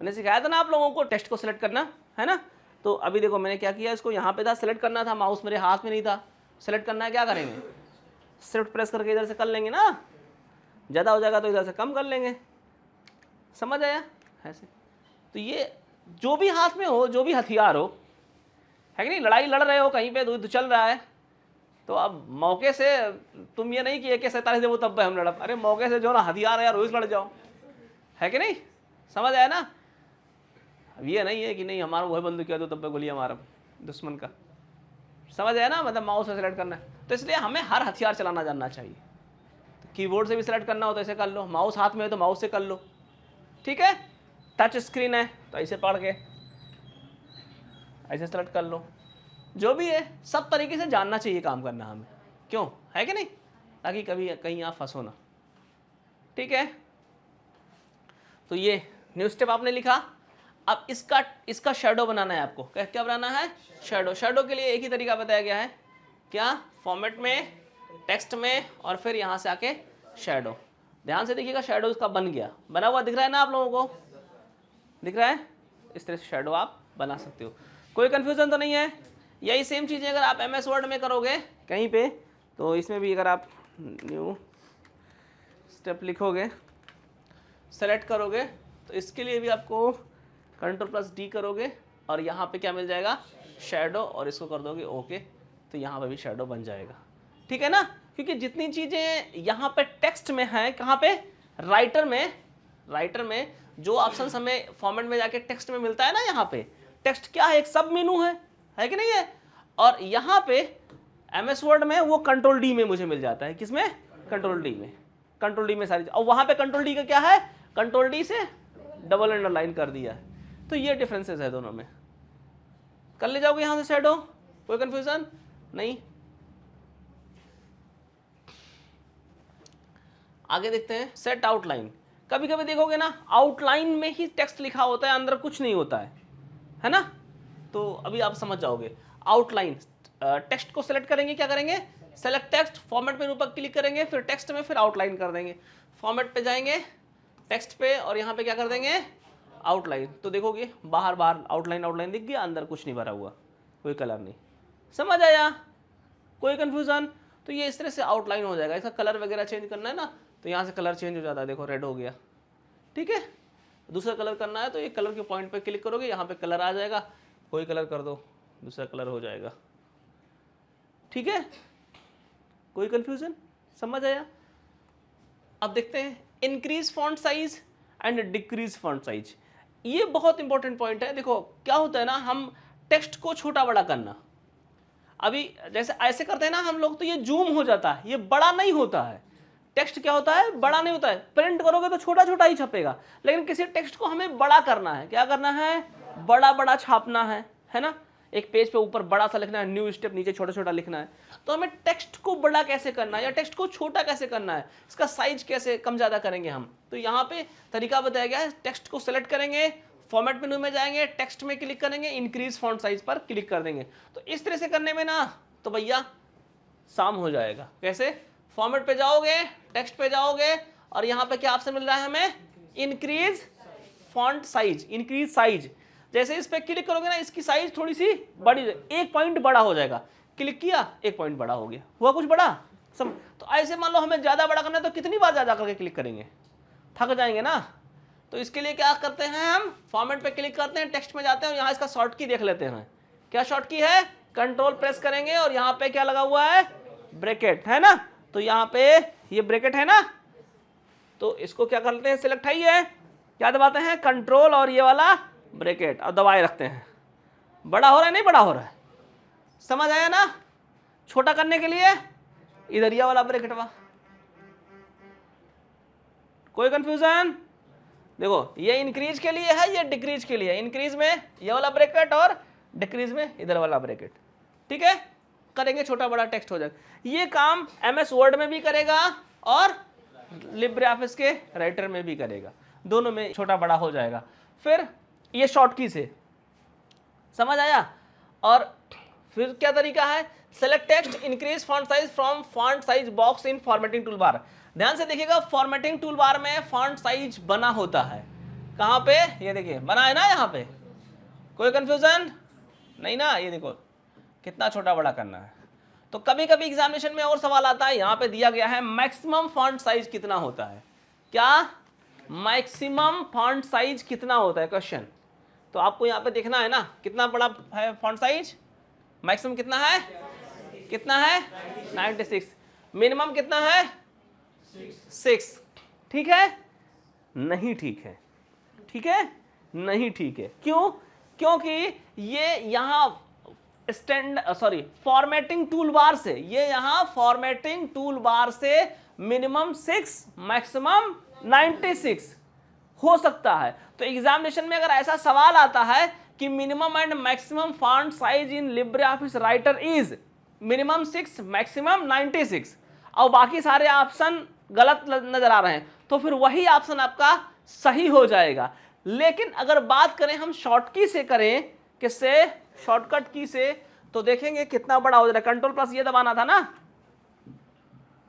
मैंने सिखाया था ना आप लोगों को टेक्स्ट को सिलेक्ट करना, है ना। तो अभी देखो मैंने क्या किया, इसको यहाँ पे था, सिलेक्ट करना था, माउस मेरे हाथ में नहीं था, सिलेक्ट करना है, क्या करेंगे, शिफ्ट प्रेस करके इधर से कर लेंगे ना, ज़्यादा हो जाएगा तो इधर से कम कर लेंगे। समझ आया? ऐसे। तो ये जो भी हाथ में हो, जो भी हथियार हो, है कि नहीं, लड़ाई लड़ रहे हो कहीं पे, युद्ध चल रहा है, तो अब मौके से तुम ये नहीं कि AK-47 वो तब पे हम लड़ा, अरे मौके से जो ना हथियार है यार रोज लड़ जाओ, है कि नहीं। समझ आया ना। अब ये नहीं है कि नहीं हमारा वही बंदूक किया तो तब पे गोलियां मारा दुश्मन का। समझ आया ना, मतलब माउस से सेलेक्ट करना है, तो इसलिए हमें हर हथियार चलाना जानना चाहिए। तो कीबोर्ड से भी सिलेक्ट करना हो तो ऐसे कर लो, माउस हाथ में है तो माउस से कर लो। ठीक है, टच स्क्रीन है तो ऐसे पढ़ के ऐसे सेलेक्ट कर लो। जो भी है सब तरीके से जानना चाहिए काम करना हमें, क्यों, है कि नहीं, ताकि कभी कहीं आप फंसो ना। ठीक है, तो ये न्यू स्टेप आपने लिखा। अब इसका शैडो बनाना है आपको। क्या बनाना है? शैडो। शैडो के लिए एक ही तरीका बताया गया है, क्या, फॉर्मेट में, टेक्स्ट में, और फिर यहाँ से आके शैडो। ध्यान से देखिएगा, शैडो इसका बन गया, बना हुआ दिख रहा है ना आप लोगों को, दिख रहा है। इस तरह से शैडो आप बना सकते हो, कोई कन्फ्यूजन तो नहीं है। यही सेम चीज़ें अगर आप MS वर्ड में करोगे कहीं पे, तो इसमें भी अगर आप न्यू स्टेप लिखोगे, सेलेक्ट करोगे, तो इसके लिए भी आपको Ctrl+D करोगे और यहाँ पे क्या मिल जाएगा, शैडो, और इसको कर दोगे ओके, तो यहाँ पे भी शैडो बन जाएगा। ठीक है ना, क्योंकि जितनी चीज़ें यहाँ पे टेक्स्ट में हैं, कहाँ पे, राइटर में जो ऑप्शन हमें फॉर्मेट में जाके टेक्स्ट में मिलता है ना, यहाँ पे टेक्स्ट क्या है, एक सब मेनू है कि नहीं है। और यहाँ पे MS वर्ड में वो Ctrl+D में मुझे मिल जाता है, किसमें, Ctrl+D में सारी, और वहाँ पे Ctrl+D का क्या है, Ctrl+D से डबल अंडरलाइन कर दिया है। तो ये डिफरेंसेस है दोनों में। कर ले जाओगे यहाँ से शैडो, कोई कंफ्यूजन नहीं। आगे देखते हैं सेट आउटलाइन। कभी कभी देखोगे ना, आउटलाइन में ही टेक्स्ट लिखा होता है, अंदर कुछ नहीं होता है ना। तो अभी आप समझ जाओगे। आउटलाइन, टेक्स्ट को सेलेक्ट करेंगे, क्या करेंगे, सेलेक्ट टेक्स्ट, फॉर्मेट में ऊपर क्लिक करेंगे, फिर टेक्स्ट में, फिर आउटलाइन कर देंगे। फॉर्मेट पे जाएंगे, टेक्स्ट पे, और यहाँ पे क्या कर देंगे, आउटलाइन। तो देखोगे बाहर आउटलाइन दिख गया, अंदर कुछ नहीं भरा हुआ, कोई कलर नहीं। समझ आया, कोई कंफ्यूजन। तो ये इस तरह से आउटलाइन हो जाएगा। इसका कलर वगैरह चेंज करना है ना, तो यहाँ से कलर चेंज हो जाता है, देखो रेड हो गया। ठीक है, दूसरा कलर करना है तो एक कलर के पॉइंट पे क्लिक करोगे, यहाँ पे कलर आ जाएगा, कोई कलर कर दो, दूसरा कलर हो जाएगा। ठीक है, कोई कंफ्यूजन, समझ आया। अब देखते हैं increase font size and decrease font size. ये बहुत इंपॉर्टेंट पॉइंट है। देखो क्या होता है ना, हम टेक्स्ट को छोटा बड़ा करना, अभी जैसे ऐसे करते हैं ना हम लोग, तो ये जूम हो जाता है, ये बड़ा नहीं होता है। टेक्स्ट क्या होता है, बड़ा नहीं होता है। प्रिंट करोगे तो छोटा छोटा ही छपेगा, लेकिन किसी टेक्स्ट को हमें बड़ा करना है। क्या करना है, बड़ा बड़ा छापना है ना। एक पेज पे ऊपर बड़ा सा लिखना है, न्यू स्टेप, नीचे छोटा छोटा लिखना है। तो हमें टेक्स्ट को बड़ा कैसे करना है या टेक्स्ट को छोटा कैसे करना है, इसका साइज कैसे कम ज़्यादा करेंगे हम, तो यहाँ पे तरीका बताया गया है। टेक्स्ट को सेलेक्ट करेंगे, फॉर्मेट मेनू में जाएंगे, टेक्स्ट में क्लिक करेंगे, इंक्रीज फॉन्ट साइज पर क्लिक कर देंगे। तो इस तरह से करने में ना, तो भैया शाम हो जाएगा। कैसे, फॉर्मेट पे जाओगे, टेक्स्ट पे जाओगे, और यहाँ पे क्या ऑप्शन मिल रहा है हमें, increase font size, increase size. जैसे इस पे क्लिक करोगे ना, इसकी साइज थोड़ी सी बड़ी, एक पॉइंट बड़ा हो जाएगा। क्लिक किया, एक पॉइंट बड़ा हो गया, हुआ कुछ बड़ा। तो ऐसे मान लो हमें ज्यादा बड़ा करना है, तो कितनी बार ज्यादा करके क्लिक करेंगे, थक जाएंगे ना। तो इसके लिए क्या करते हैं, हम फॉर्मेट पे क्लिक करते हैं, टेक्स्ट में जाते हैं, और यहाँ इसका शॉर्ट की देख लेते हैं। क्या शॉर्ट की है, कंट्रोल प्रेस करेंगे, और यहाँ पे क्या लगा हुआ है, ब्रैकेट, है ना। तो यहाँ पे ये ब्रैकेट है ना, तो इसको क्या करते हैं, सिलेक्ट है, क्या दबाते हैं, कंट्रोल और ये वाला ब्रैकेट, और दबाए रखते हैं। बड़ा हो रहा है, नहीं बड़ा हो रहा है, समझ आया ना। छोटा करने के लिए इधर ये वाला ब्रैकेटवा, कोई कंफ्यूजन? देखो ये इंक्रीज के लिए है, ये डिक्रीज के लिए है। इंक्रीज में ये वाला ब्रैकेट और डिक्रीज में इधर वाला ब्रैकेट, ठीक है। करेंगे छोटा बड़ा टेक्स्ट हो जाएगा। ये काम एमएस वर्ड में भी करेगा और लिब्रे ऑफिस के राइटर में भी करेगा, दोनों में छोटा बड़ा हो जाएगा। फिर ये शॉर्ट की से समझ आया। और फिर क्या तरीका है, select text, increase font size from font size box in formatting tool bar. ध्यान से देखिएगा, फॉर्मेटिंग टूल बार में फॉन्ट साइज बना होता है। कहाँ पे, ये देखिए बना है ना यहाँ पे, कोई कंफ्यूजन नहीं ना। ये देखो कितना छोटा बड़ा करना है। तो कभी कभी एग्जामिनेशन में और सवाल आता है, यहाँ पे दिया गया है मैक्सिमम फॉन्ट साइज कितना होता है। क्या मैक्सिमम फॉन्ट साइज कितना होता है क्वेश्चन। तो आपको यहाँ पे देखना है ना कितना बड़ा है फॉन्ट साइज। मैक्सिमम कितना है, कितना है 96। मिनिमम कितना है 6। ठीक है, नहीं ठीक है, ठीक है नहीं ठीक है। क्यों, क्योंकि ये यहाँ फॉर्मेटिंग टूल बार से, ये यहाँ फॉर्मेटिंग टूल बार से मिनिमम 6 मैक्सिमम 96 हो सकता है। तो एग्जामिनेशन में अगर ऐसा सवाल आता है कि minimum and maximum font size in Libre office writer is minimum 6 maximum 96 और बाकी सारे ऑप्शन गलत नजर आ रहे हैं, तो फिर वही ऑप्शन आपका सही हो जाएगा। लेकिन अगर बात करें हम शॉर्ट की से करें, किससे, शॉर्टकट की से, तो देखेंगे कितना बड़ा हो जाएगा। कंट्रोल प्लस ये दबाना था ना,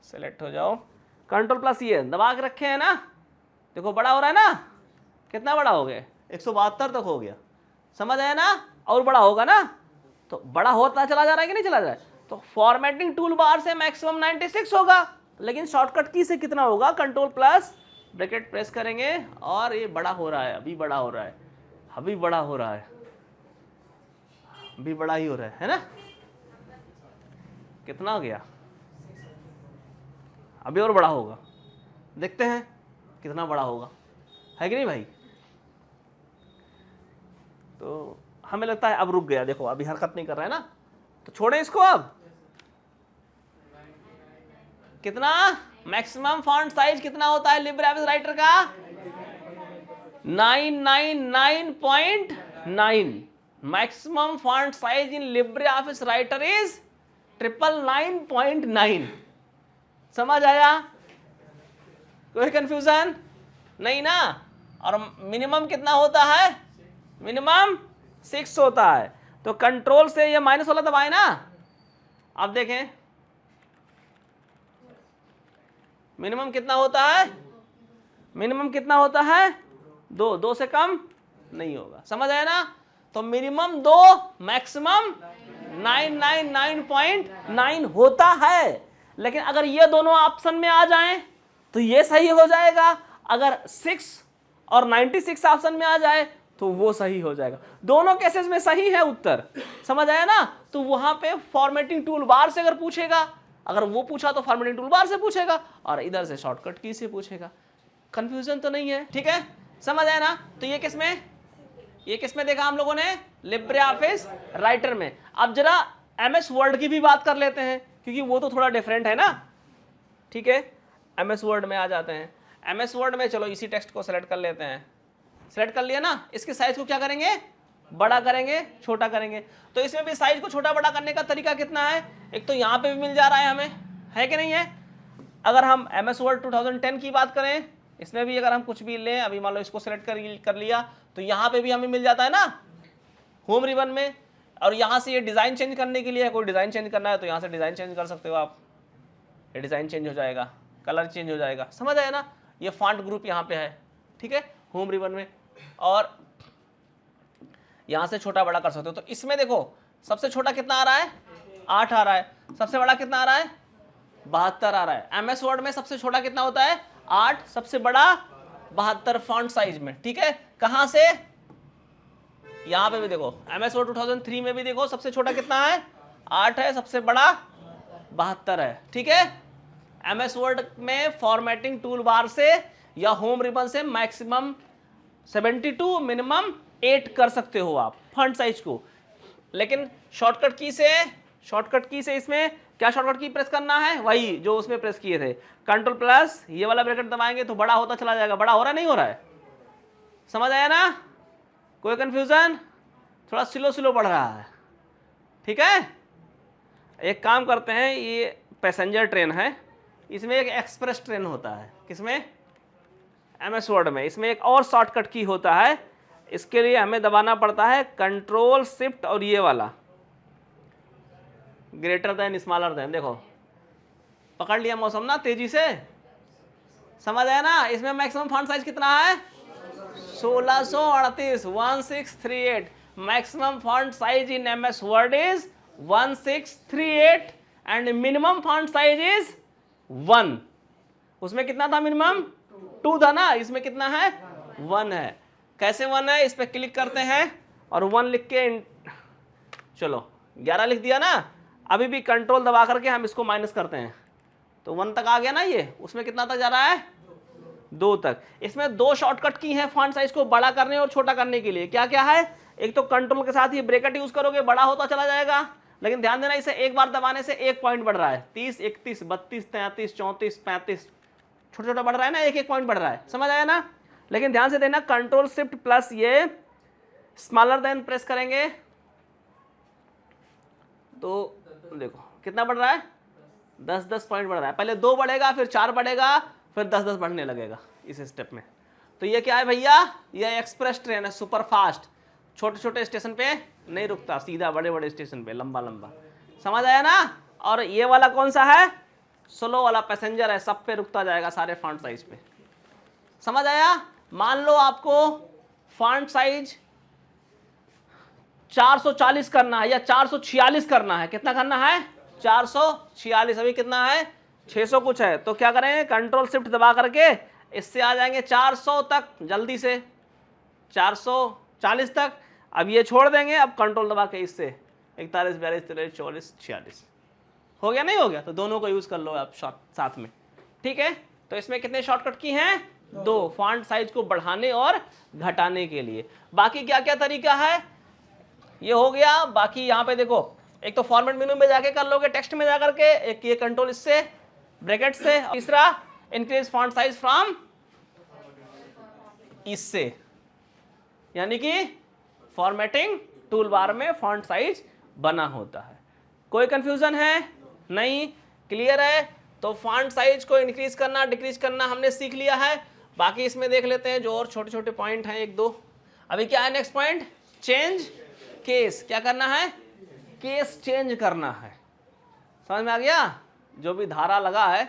सेलेक्ट हो जाओ, कंट्रोल प्लस ये दबा के रखे हैं ना, देखो बड़ा हो रहा है ना, कितना बड़ा हो गया 172 तक हो गया, समझ आया ना। और बड़ा होगा ना, तो बड़ा होता चला जा रहा है कि नहीं चला जा रहा है। तो फॉर्मेटिंग टूल बार से मैक्सिमम 96 होगा, लेकिन शॉर्टकट की से कितना होगा, कंट्रोल प्लस ब्रैकेट प्रेस करेंगे और ये बड़ा हो रहा है, अभी बड़ा हो रहा है, अभी बड़ा हो रहा है, अभी बड़ा ही हो रहा है ना। कितना हो गया, अभी और बड़ा होगा, देखते हैं कितना बड़ा होगा, है कि नहीं भाई। तो हमें लगता है अब रुक गया, देखो अभी हरकत नहीं कर रहा है ना, तो छोड़ें इसको। अब कितना मैक्सिमम फॉन्ट साइज कितना होता है लिब्रे ऑफिस राइटर का, 999.9। Maximum font size in Libre office writer is 999.9। समझ आया, कोई कंफ्यूजन नहीं ना। और मिनिमम कितना होता है, मिनिमम 6 होता है। तो कंट्रोल से ये माइनस वाला दबाए ना, अब देखें मिनिमम कितना होता है, मिनिमम कितना होता है 2 से कम नहीं होगा, समझ आया ना। तो मिनिमम 2 मैक्सिमम 999.9 होता है। लेकिन अगर ये दोनों ऑप्शन में आ जाएं तो ये सही हो जाएगा, अगर 6 और 96 ऑप्शन में आ जाए तो वो सही हो जाएगा। दोनों केसेस में सही है उत्तर, समझ आया ना। तो वहां पे फॉर्मेटिंग टूल बार से अगर पूछेगा, अगर वो पूछा तो फॉर्मेटिंग टूल बार से पूछेगा और इधर से शॉर्टकट की से पूछेगा। कंफ्यूजन तो नहीं है, ठीक है, समझ आया ना। तो ये किस में, ये किस में देखा हम लोगों ने, लिब्रे ऑफिस राइटर में। अब जरा एमएस वर्ड की भी बात कर लेते हैं, क्योंकि वो तो थोड़ा डिफरेंट है ना, ठीक है। एमएस वर्ड में आ जाते हैं। एमएस वर्ड में चलो इसी टेक्स्ट को सेलेक्ट कर लेते हैं, सेलेक्ट कर लिया ना। इसके साइज को क्या करेंगे, बड़ा करेंगे, छोटा करेंगे। तो इसमें भी साइज को छोटा बड़ा करने का तरीका कितना है, एक तो यहाँ पे भी मिल जा रहा है हमें, है कि नहीं है। अगर हम एमएस वर्ड 2010 की बात करें, इसमें भी अगर हम कुछ भी लें, अभी मान लो इसको सेलेक्ट कर लिया, तो यहाँ पे भी हमें मिल जाता है ना होम रिबन में। और यहाँ से ये डिज़ाइन चेंज करने के लिए, कोई डिज़ाइन चेंज करना है तो यहाँ से डिज़ाइन चेंज कर सकते हो आप, ये डिज़ाइन चेंज हो जाएगा, कलर चेंज हो जाएगा, समझ आया ना। ये फॉन्ट ग्रुप यहाँ पे है, ठीक है, होम रिबन में। और यहाँ से छोटा बड़ा कर सकते हो। तो इसमें देखो सबसे छोटा कितना आ रहा है, 8 आ रहा है, सबसे बड़ा कितना आ रहा है, 72 आ रहा है। एमएस वर्ड में सबसे छोटा कितना होता है, 8, सबसे बड़ा 72 फॉन्ट साइज में, ठीक है। कहाँ से, यहाँ पे भी देखो एमएस वर्ड 2003 में भी देखो सबसे छोटा कितना है, 8 है, सबसे बड़ा 72 है, ठीक है। एमएस वर्ड में फॉर्मेटिंग टूल बार से या होम रिबन से मैक्सिमम 72 मिनिमम 8 कर सकते हो आप फॉन्ट साइज को। लेकिन शॉर्टकट की से इसमें क्या शॉर्टकट की प्रेस करना है, वही जो उसमें प्रेस किए थे, कंट्रोल प्लस ये वाला ब्रैकेट दबाएंगे तो बड़ा होता चला जाएगा। बड़ा हो रहा है नहीं हो रहा है, समझ आया ना, कोई कंफ्यूजन, थोड़ा स्लो स्लो बढ़ रहा है, ठीक है। एक काम करते हैं, ये पैसेंजर ट्रेन है, इसमें एक एक्सप्रेस ट्रेन होता है, किसमें, MS वर्ड में, इसमें एक और शॉर्टकट की होता है, इसके लिए हमें दबाना पड़ता है कंट्रोल शिफ्ट और ये वाला ग्रेटर देन स्मॉलर देन, देखो पकड़ लिया मौसम ना तेजी से, समझ आया ना। इसमें मैक्सिमम फॉन्ट साइज कितना है, 1638, 1638, maximum font size in MS word is 1638 and minimum font size is 1। उसमें कितना था मिनिमम, 2 था ना, इसमें कितना है 1 है। कैसे 1 है, इस पर क्लिक करते हैं और 1 लिख के चलो 11 लिख दिया ना, अभी भी कंट्रोल दबा करके हम इसको माइनस करते हैं तो 1 तक आ गया ना ये, उसमें कितना तक जा रहा है 2 तक। इसमें 2 शॉर्टकट की हैं फॉन्ट साइज को बड़ा करने और छोटा करने के लिए, क्या क्या है, एक तो कंट्रोल के साथ ये ब्रैकेट यूज करोगे बड़ा होता चला जाएगा, लेकिन ध्यान देना इसे एक बार दबाने से 1 पॉइंट बढ़ रहा है, 30, 31, 32, 33, 34, 35, छोटा छोटा बढ़ रहा है ना, 1 पॉइंट बढ़ रहा है, समझ आया ना। लेकिन ध्यान से देना, कंट्रोल शिफ्ट प्लस ये स्मॉलर देन प्रेस करेंगे तो देखो कितना बढ़ रहा है, 10 पॉइंट बढ़ रहा है, पहले 2 बढ़ेगा फिर 4 बढ़ेगा फिर 10 बढ़ने लगेगा इस स्टेप में। तो ये क्या है भैया, ये एक्सप्रेस ट्रेन है, सुपर फास्ट, छोटे छोटे स्टेशन पे नहीं रुकता, सीधा बड़े बड़े स्टेशन पे लंबा लंबा, समझ आया ना। और ये वाला कौन सा है, स्लो वाला पैसेंजर है, सब पे रुकता जाएगा सारे फॉन्ट साइज पे, समझ आया। मान लो आपको फॉन्ट साइज 440 करना है या 446 करना है, कितना करना है 446, अभी कितना है 600 कुछ है, तो क्या करेंगे कंट्रोल शिफ्ट दबा करके इससे आ जाएंगे 400 तक, जल्दी से 440 तक। अब ये छोड़ देंगे, अब कंट्रोल दबा के इससे 41, 42, 43, 44, 46 हो गया, नहीं हो गया तो दोनों को यूज कर लो आप साथ में, ठीक है। तो इसमें कितने शॉर्टकट की हैं, 2, फॉन्ट साइज को बढ़ाने और घटाने के लिए। बाकी क्या क्या तरीका है ये हो गया। बाकी यहाँ पे देखो, एक तो फॉर्मेट मेनू में जाके कर लोगे टेक्स्ट में जाकर के, एक ये कंट्रोल इससे ब्रैकेट से, तीसरा इंक्रीज फॉन्ट साइज फ्रॉम इससे, यानी कि फॉर्मेटिंग टूल बार में फॉन्ट साइज बना होता है। कोई कंफ्यूजन है, नहीं, क्लियर है। तो फॉन्ट साइज को इंक्रीज करना डिक्रीज करना हमने सीख लिया है। बाकी इसमें देख लेते हैं जो और छोटे छोटे पॉइंट हैं, 1-2। अभी क्या है नेक्स्ट पॉइंट, चेंज केस, क्या करना है, केस चेंज करना है, समझ में आ गया। जो भी धारा लगा है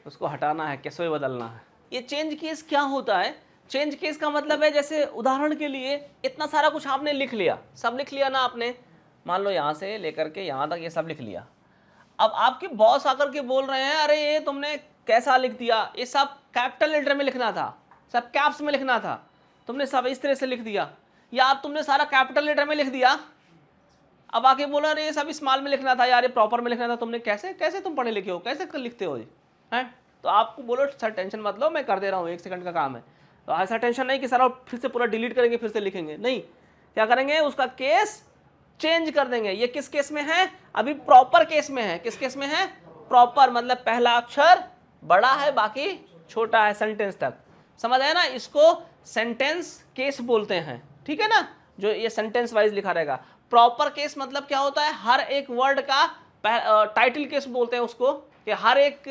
उसको हटाना है, कैसे बदलना है। ये चेंज केस क्या होता है, चेंज केस का मतलब है जैसे उदाहरण के लिए इतना सारा कुछ आपने लिख लिया, सब लिख लिया ना आपने, मान लो यहाँ से लेकर के यहाँ तक ये सब लिख लिया। अब आपके बॉस आकर के बोल रहे हैं अरे ये तुमने कैसा लिख दिया, ये सब कैपिटल लेटर में लिखना था, सब कैप्स में लिखना था, तुमने सब इस तरह से लिख दिया, या आप तुमने सारा कैपिटल लेटर में लिख दिया, अब आके बोला अरे ये सब स्मॉल में लिखना था यार, ये प्रॉपर में लिखना था, तुमने कैसे कैसे तुम पढ़े लिखे हो, कैसे लिखते हो जी, हैं। तो आपको बोलो सर टेंशन मत लो, मैं कर दे रहा हूँ, 1 सेकंड का काम है। तो ऐसा टेंशन नहीं कि सर फिर से पूरा डिलीट करेंगे फिर से लिखेंगे, नहीं, क्या करेंगे उसका केस चेंज कर देंगे। ये किस केस में है, अभी प्रॉपर केस में है। किस केस में है, प्रॉपर, मतलब पहला अक्षर बड़ा है बाकी छोटा है सेंटेंस तक, समझ आया ना। इसको सेंटेंस केस बोलते हैं, ठीक है ना, जो ये सेंटेंस वाइज लिखा रहेगा। प्रॉपर केस मतलब क्या होता है, हर एक वर्ड का टाइटल केस बोलते हैं उसको, कि हर एक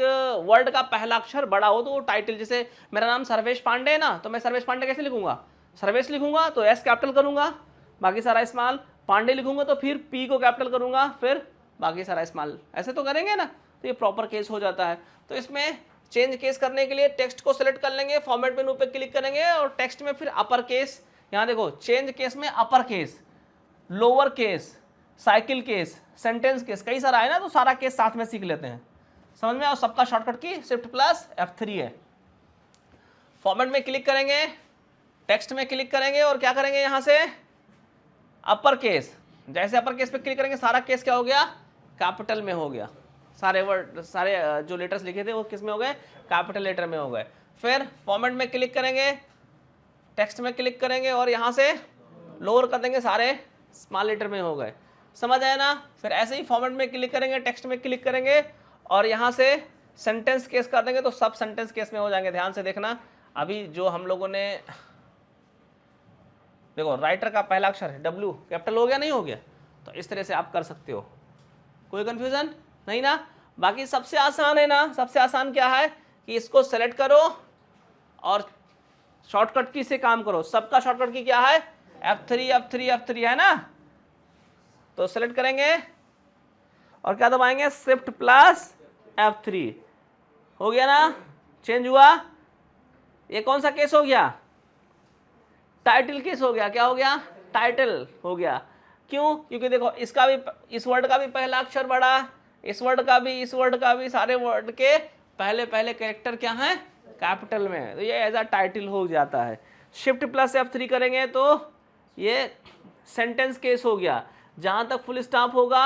वर्ड का पहला अक्षर बड़ा हो तो वो टाइटल, जैसे मेरा नाम सर्वेश पांडे है ना, तो मैं सर्वेश पांडे कैसे लिखूंगा, सर्वेश लिखूंगा तो एस कैपिटल करूंगा, बाकी सारा स्मॉल, पांडे लिखूंगा तो फिर पी को कैपिटल करूंगा, फिर बाकी सारा स्मॉल, ऐसे तो करेंगे ना, तो ये प्रॉपर केस हो जाता है। तो इसमें चेंज केस करने के लिए टेक्स्ट को सिलेक्ट कर लेंगे, फॉर्मेट मेनू पे क्लिक करेंगे और टेक्स्ट में फिर अपर केस, यहाँ देखो चेंज केस में upper case, lower case, cycle case, sentence case, कई सारा है ना, तो सारा केस साथ में सीख लेते हैं, समझ में। और सबका शॉर्टकट की शिफ्ट प्लस F3 है। फॉर्मेट में क्लिक करेंगे, टेक्स्ट में क्लिक करेंगे और क्या करेंगे, यहाँ से अपर केस, जैसे अपर केस पे क्लिक करेंगे सारा केस क्या हो गया, कैपिटल में हो गया, सारे वर्ड, सारे जो लेटर्स लिखे थे वो किस में हो गए, कैपिटल लेटर में हो गए। फिर फॉर्मेट में क्लिक करेंगे, टेक्स्ट में क्लिक करेंगे और यहाँ से लोअर कर देंगे, सारे स्मॉल लेटर में हो गए। समझ आया ना। फिर ऐसे ही फॉर्मेट में क्लिक करेंगे, टेक्स्ट में क्लिक करेंगे और यहाँ से सेंटेंस केस कर देंगे तो सब सेंटेंस केस में हो जाएंगे। ध्यान से देखना, अभी जो हम लोगों ने देखो राइटर का पहला अक्षर है W, कैपिटल हो गया नहीं हो गया, तो इस तरह से आप कर सकते हो। कोई कंफ्यूजन नहीं ना। बाकी सबसे आसान है ना, सबसे आसान क्या है कि इसको सेलेक्ट करो और शॉर्टकट की से काम करो। सबका शॉर्टकट की क्या है, F3 F3 F3 है ना। तो सेलेक्ट करेंगे और क्या दबाएंगे, शिफ्ट प्लस F3, हो गया ना, चेंज हुआ। ये कौन सा केस हो गया, टाइटल केस हो गया। क्या हो गया, टाइटल हो गया। क्यों, क्योंकि देखो इसका भी, इस वर्ड का भी पहला अक्षर बड़ा, इस वर्ड का भी, इस वर्ड का भी, सारे वर्ड के पहले पहले कैरेक्टर क्या है, कैपिटल में, तो ये एज अ टाइटल हो जाता है। शिफ्ट प्लस F3 करेंगे तो ये सेंटेंस केस हो गया। जहाँ तक फुल स्टॉप होगा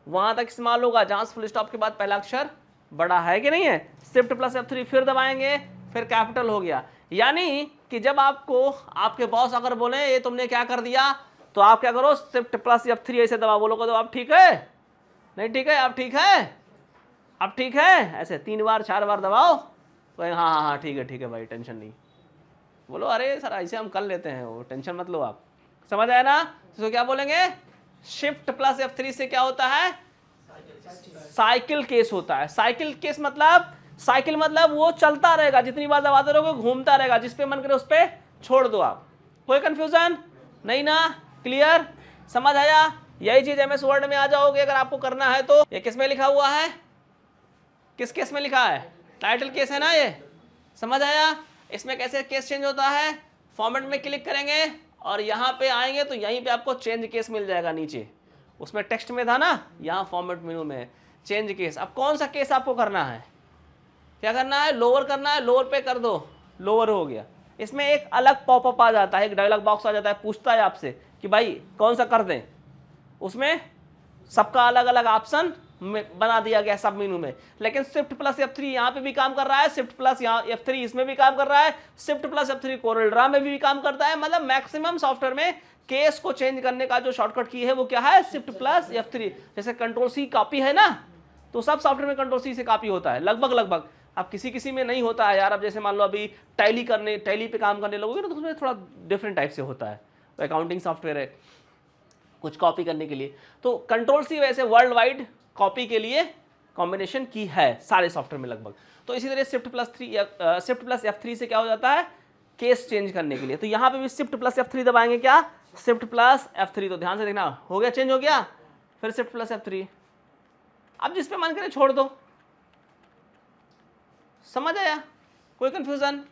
वहाँ तक स्मॉल होगा, जहाँ फुल स्टॉप के बाद पहला अक्षर बड़ा है कि नहीं है। शिफ्ट प्लस F3 फिर दबाएंगे, फिर कैपिटल हो गया। यानी कि जब आपको आपके बॉस अगर बोले ये तुमने क्या कर दिया, तो आप क्या करो, शिफ्ट प्लस F3 ऐसे दबा, बोलोगे तो आप ठीक है, नहीं ठीक है, आप ठीक है, आप ठीक है, ऐसे 3 बार 4 बार दबाओ तो हाँ हाँ हाँ ठीक है भाई, टेंशन नहीं। बोलो अरे सर ऐसे हम कर लेते हैं, वो टेंशन मत लो आप। समझ आया ना। तो क्या बोलेंगे, शिफ्ट प्लस F3 से क्या होता है, साइकिल केस होता है। साइकिल केस मतलब, साइकिल मतलब वो चलता रहेगा, जितनी बार दबाते रहोगे घूमता रहेगा, जिस पे मन करे उस पे छोड़ दो आप। कोई कंफ्यूजन नहीं ना, क्लियर, समझ आया। यही चीज MS वर्ड में आ जाओगे अगर आपको करना है तो। ये किस में लिखा हुआ है, किस केस में लिखा है, टाइटल केस है ना ये, समझ आया। इसमें कैसे केस चेंज होता है, फॉर्मेट में क्लिक करेंगे और यहाँ पे आएंगे तो यहीं पे आपको चेंज केस मिल जाएगा नीचे। उसमें टेक्स्ट में था ना, यहाँ फॉर्मेट मेनू में चेंज केस। अब कौन सा केस आपको करना है, क्या करना है, लोअर करना है, लोअर पे कर दो, लोअर हो गया। इसमें एक अलग पॉपअप आ जाता है, एक डायलॉग बॉक्स आ जाता है, पूछता है आपसे कि भाई कौन सा कर दें। उसमें सबका अलग अलग ऑप्शन बना दिया गया सब मेनू में। लेकिन शिफ्ट प्लस F3 यहाँ पे भी काम कर रहा है, शिफ्ट प्लस यहाँ F3 इसमें भी काम कर रहा है, shift plus F3 Corel Draw में भी काम करता है। मतलब मैक्सिमम सॉफ्टवेयर में केस को चेंज करने का जो शॉर्टकट की है वो क्या है, शिफ्ट प्लस F3। जैसे कंट्रोल C कॉपी है ना, तो सब सॉफ्टवेयर में कंट्रोल C से कॉपी होता है लगभग लगभग। अब किसी किसी में नहीं होता है यार। अब जैसे मान लो अभी टैली पे काम करने लोगोगे ना, तो उसमें थोड़ा डिफरेंट टाइप से होता है, तो अकाउंटिंग सॉफ्टवेयर है कुछ कॉपी करने के लिए। तो कंट्रोल C वैसे वर्ल्ड वाइड कॉपी के लिए कॉम्बिनेशन की है सारे सॉफ्टवेयर में लगभग। तो इसी तरह शिफ्ट प्लस F3 से क्या हो जाता है, केस चेंज करने के लिए। तो यहाँ पे भी शिफ्ट प्लस F3 दबाएंगे, क्या, शिफ्ट प्लस F3। तो ध्यान से देखना, हो गया, चेंज हो गया, फिर शिफ्ट प्लस F3। अब जिस पे मन करे छोड़ दो। समझ आया, कोई कंफ्यूजन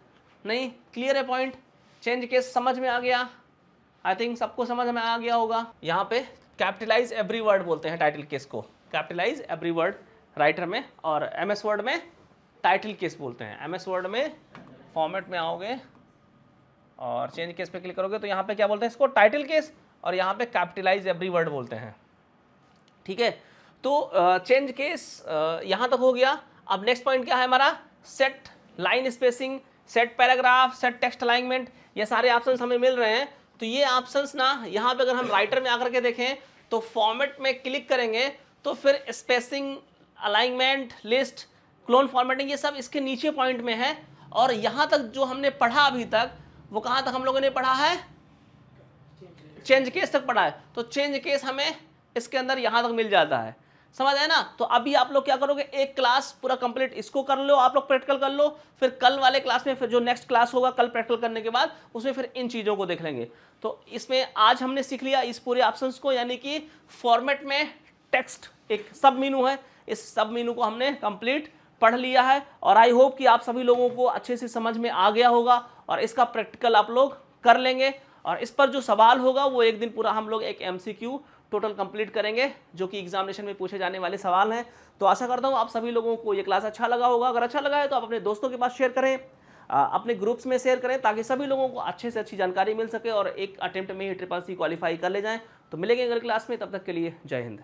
नहीं, क्लियर है पॉइंट। चेंज केस समझ में आ गया, आई थिंक सबको समझ में आ गया होगा। यहाँ पे कैपिटलाइज एवरी वर्ड बोलते हैं टाइटल केस को, कैपिटलाइज एवरी वर्ड राइटर में, और MS वर्ड में टाइटल केस बोलते हैं। MS वर्ड में फॉर्मेट में आओगे और चेंज केस पे क्लिक करोगे तो यहाँ पे क्या बोलते हैं इसको, टाइटल केस, और यहाँ पे कैपिटलाइज एवरी वर्ड बोलते हैं। ठीक है, तो चेंज केस यहाँ तक हो गया। अब नेक्स्ट पॉइंट क्या है हमारा, set line spacing, set paragraph, set text alignment. ये सारे ऑप्शंस हमें मिल रहे हैं। तो ये ऑप्शंस ना यहाँ पे अगर हम राइटर में आकर के देखें तो फॉर्मेट में क्लिक करेंगे तो फिर spacing, alignment, list, clone formatting, ये सब इसके नीचे पॉइंट में है। और यहाँ तक जो हमने पढ़ा अभी तक, वो कहाँ तक हम लोगों ने पढ़ा है, चेंज केस तक पढ़ा है। तो चेंज केस हमें इसके अंदर यहाँ तक मिल जाता है, समझ आया ना। तो अभी आप लोग क्या करोगे, एक क्लास पूरा कंप्लीट इसको कर लो, आप लोग प्रैक्टिकल कर लो, फिर कल वाले क्लास में, फिर जो नेक्स्ट क्लास होगा कल प्रैक्टिकल करने के बाद, उसमें फिर इन चीज़ों को देख लेंगे। तो इसमें आज हमने सीख लिया इस पूरे ऑप्शंस को, यानी कि फॉर्मेट में टेक्स्ट एक सब मीनू है, इस सब मीनू को हमने कंप्लीट पढ़ लिया है। और आई होप कि आप सभी लोगों को अच्छे से समझ में आ गया होगा और इसका प्रैक्टिकल आप लोग कर लेंगे। और इस पर जो सवाल होगा वो एक दिन पूरा हम लोग एक MCQ टोटल कंप्लीट करेंगे, जो कि एग्जामिनेशन में पूछे जाने वाले सवाल हैं। तो आशा करता हूँ आप सभी लोगों को ये क्लास अच्छा लगा होगा। अगर अच्छा लगा है तो आप अपने दोस्तों के पास शेयर करें, अपने ग्रुप्स में शेयर करें, ताकि सभी लोगों को अच्छे से अच्छी जानकारी मिल सके और एक अटेम्प्ट में ही SSC क्वालिफाई कर ले जाएं। तो मिलेंगे अगली क्लास में, तब तक के लिए जय हिंद।